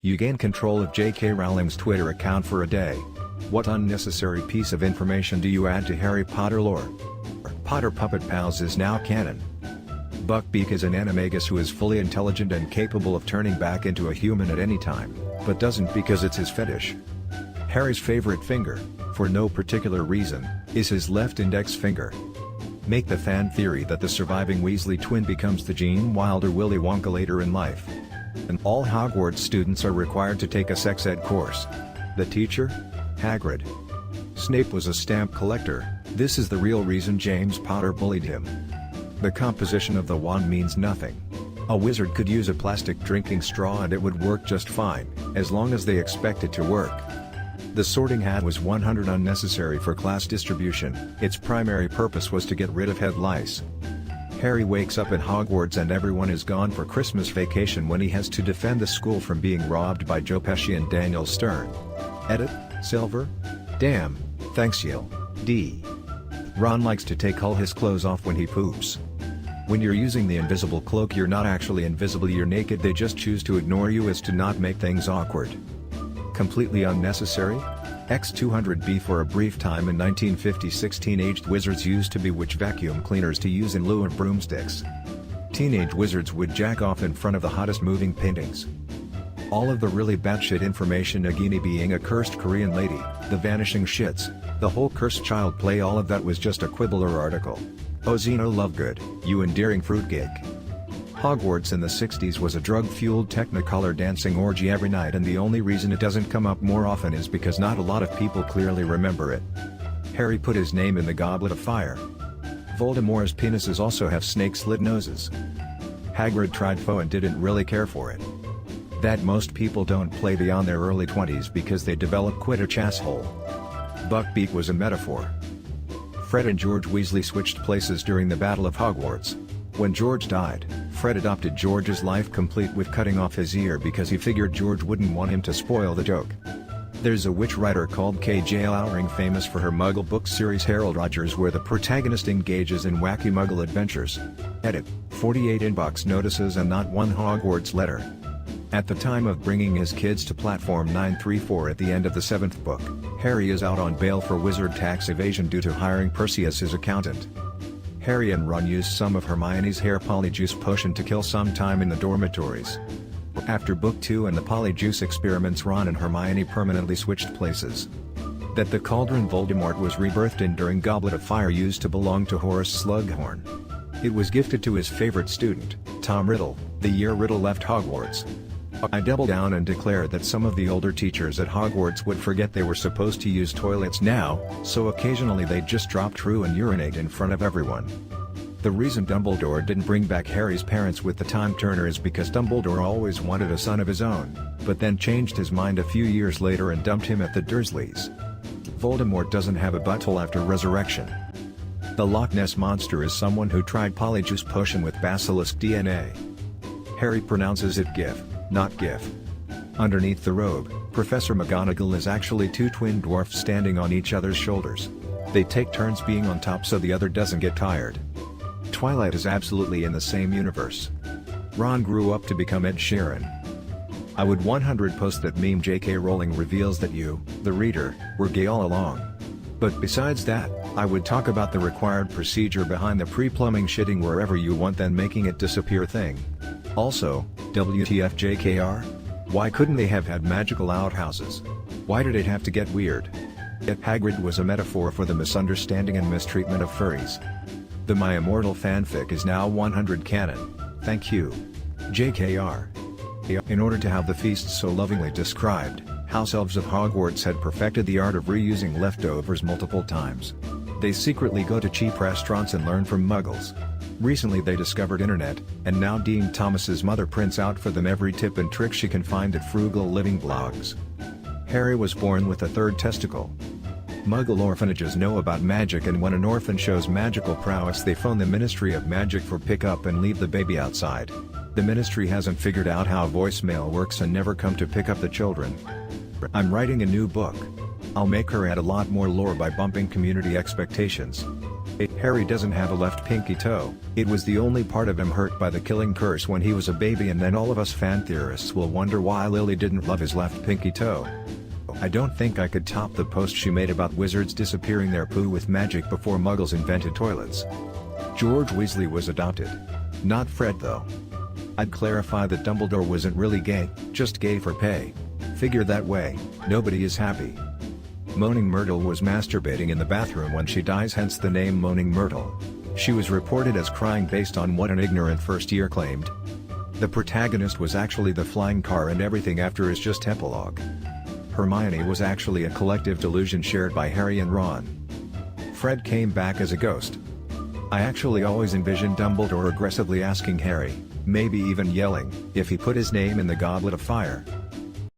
You gain control of J.K. Rowling's Twitter account for a day. What unnecessary piece of information do you add to Harry Potter lore? Potter Puppet Pals is now canon. Buckbeak is an animagus who is fully intelligent and capable of turning back into a human at any time, but doesn't because it's his fetish. Harry's favorite finger, for no particular reason, is his left index finger. Make the fan theory that the surviving Weasley twin becomes the Gene Wilder Willy Wonka later in life. And all Hogwarts students are required to take a sex ed course. The teacher? Hagrid. Snape was a stamp collector. This is the real reason James Potter bullied him. The composition of the wand means nothing. A wizard could use a plastic drinking straw and it would work just fine, as long as they expect it to work. The sorting hat was 100 unnecessary for class distribution. Its primary purpose was to get rid of head lice. Harry wakes up at Hogwarts and everyone is gone for Christmas vacation when he has to defend the school from being robbed by Joe Pesci and Daniel Stern. Edit, Silver? Damn, thanks Yale. D. Ron likes to take all his clothes off when he poops. When you're using the invisible cloak, you're not actually invisible, you're naked, they just choose to ignore you as to not make things awkward. Completely unnecessary? X200B. For a brief time in 1956, teenaged wizards used to bewitch vacuum cleaners to use in lieu of broomsticks. Teenage wizards would jack off in front of the hottest moving paintings. All of the really batshit information, Nagini being a cursed Korean lady, the vanishing shits, the whole cursed child play, all of that was just a quibble or article. Oh Zeno Lovegood, you endearing fruitcake. Hogwarts in the 60s was a drug-fueled technicolor dancing orgy every night, and the only reason it doesn't come up more often is because not a lot of people clearly remember it. Harry put his name in the Goblet of Fire. Voldemort's penises also have snake-slit noses. Hagrid tried faux and didn't really care for it. That most people don't play beyond their early 20s because they develop Quidditch asshole. Buckbeak was a metaphor. Fred and George Weasley switched places during the Battle of Hogwarts. When George died, Fred adopted George's life, complete with cutting off his ear because he figured George wouldn't want him to spoil the joke. There's a witch writer called K.J. Rowling, famous for her Muggle book series Harold Rogers, where the protagonist engages in wacky Muggle adventures. Edit, 48 inbox notices and not one Hogwarts letter. At the time of bringing his kids to Platform 934 at the end of the 7th book, Harry is out on bail for wizard tax evasion due to hiring Percy as his accountant. Harry and Ron use some of Hermione's hair polyjuice potion to kill some time in the dormitories. After Book 2 and the polyjuice experiments, Ron and Hermione permanently switched places. That the cauldron Voldemort was rebirthed in during Goblet of Fire used to belong to Horace Slughorn. It was gifted to his favorite student, Tom Riddle, the year Riddle left Hogwarts. I double down and declare that some of the older teachers at Hogwarts would forget they were supposed to use toilets now, so occasionally they'd just drop through and urinate in front of everyone. The reason Dumbledore didn't bring back Harry's parents with the Time Turner is because Dumbledore always wanted a son of his own, but then changed his mind a few years later and dumped him at the Dursleys. Voldemort doesn't have a butthole after resurrection. The Loch Ness Monster is someone who tried polyjuice potion with basilisk DNA. Harry pronounces it GIF, not GIF. Underneath the robe, Professor McGonagall is actually two twin dwarfs standing on each other's shoulders. They take turns being on top so the other doesn't get tired. Twilight is absolutely in the same universe. Ron grew up to become Ed Sheeran. I would 100 post that meme J.K. Rowling reveals that you, the reader, were gay all along. But besides that, I would talk about the required procedure behind the pre-plumbing shitting wherever you want then making it disappear thing. Also, WTF JKR? Why couldn't they have had magical outhouses? Why did it have to get weird? Yet Hagrid was a metaphor for the misunderstanding and mistreatment of furries. The My Immortal fanfic is now 100 canon, thank you. JKR. In order to have the feast so lovingly described, House Elves of Hogwarts had perfected the art of reusing leftovers multiple times. They secretly go to cheap restaurants and learn from Muggles. Recently they discovered internet, and now Dean Thomas's mother prints out for them every tip and trick she can find at Frugal Living blogs. Harry was born with a third testicle. Muggle orphanages know about magic, and when an orphan shows magical prowess they phone the Ministry of Magic for pickup and leave the baby outside. The ministry hasn't figured out how voicemail works and never come to pick up the children. I'm writing a new book. I'll make her add a lot more lore by bumping community expectations. Harry doesn't have a left pinky toe. It was the only part of him hurt by the killing curse when he was a baby, and then all of us fan theorists will wonder why Lily didn't love his left pinky toe. I don't think I could top the post she made about wizards disappearing their poo with magic before muggles invented toilets. George Weasley was adopted. Not Fred though. I'd clarify that Dumbledore wasn't really gay, just gay for pay. Figure that way, nobody is happy. Moaning Myrtle was masturbating in the bathroom when she dies, hence the name Moaning Myrtle. She was reported as crying based on what an ignorant first year claimed. The protagonist was actually the flying car, and everything after is just epilogue. Hermione was actually a collective delusion shared by Harry and Ron. Fred came back as a ghost. I actually always envisioned Dumbledore aggressively asking Harry, maybe even yelling, if he put his name in the Goblet of Fire.